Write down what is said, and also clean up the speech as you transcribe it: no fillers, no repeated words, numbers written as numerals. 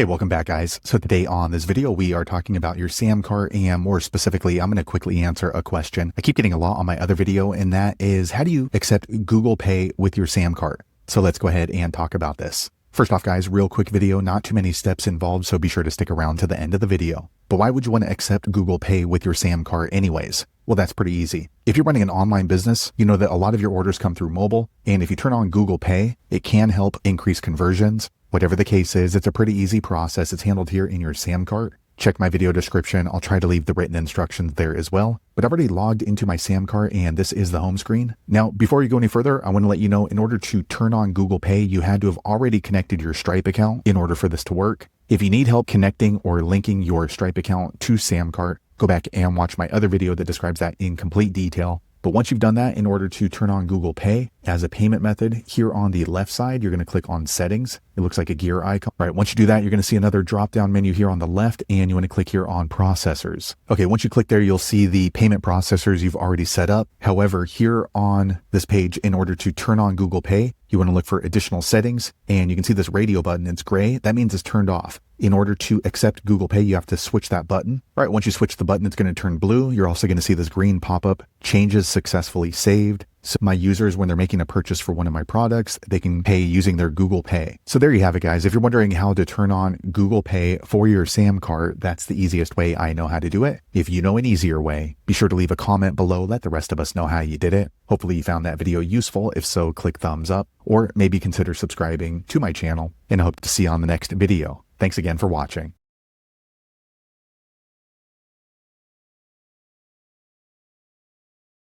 Hey, welcome back guys. So today on this video, we are talking about your SamCart, and more specifically, I'm going to quickly answer a question I keep getting a lot on my other video, and that is, how do you accept Google Pay with your SamCart? So let's go ahead and talk about this. First off guys, real quick video, not too many steps involved, so be sure to stick around to the end of the video. But why would you want to accept Google Pay with your SamCart anyways? Well, that's pretty easy. If you're running an online business, you know that a lot of your orders come through mobile, and if you turn on Google Pay, it can help increase conversions. Whatever the case is, it's a pretty easy process. It's handled here in your SamCart. Check my video description. I'll try to leave the written instructions there as well. But I've already logged into my SamCart, and this is the home screen. Now, before you go any further, I want to let you know, in order to turn on Google Pay, you had to have already connected your Stripe account in order for this to work. If you need help connecting or linking your Stripe account to SamCart, go back and watch my other video that describes that in complete detail. But once you've done that, in order to turn on Google Pay as a payment method, here on the left side, you're going to click on Settings. It looks like a gear icon. All right, once you do that, you're going to see another drop-down menu here on the left, and you want to click here on Processors. Okay, once you click there, you'll see the payment processors you've already set up. However, here on this page, in order to turn on Google Pay, you want to look for additional settings, and you can see this radio button. It's gray. That means it's turned off. In order to accept Google Pay, you have to switch that button. All right, once you switch the button, it's going to turn blue. You're also going to see this green pop-up, changes successfully saved. So my users, when they're making a purchase for one of my products, they can pay using their Google Pay. So there you have it, guys. If you're wondering how to turn on Google Pay for your SamCart, that's the easiest way I know how to do it. If you know an easier way, be sure to leave a comment below. Let the rest of us know how you did it. Hopefully you found that video useful. If so, click thumbs up, or maybe consider subscribing to my channel, and I hope to see you on the next video. Thanks again for watching.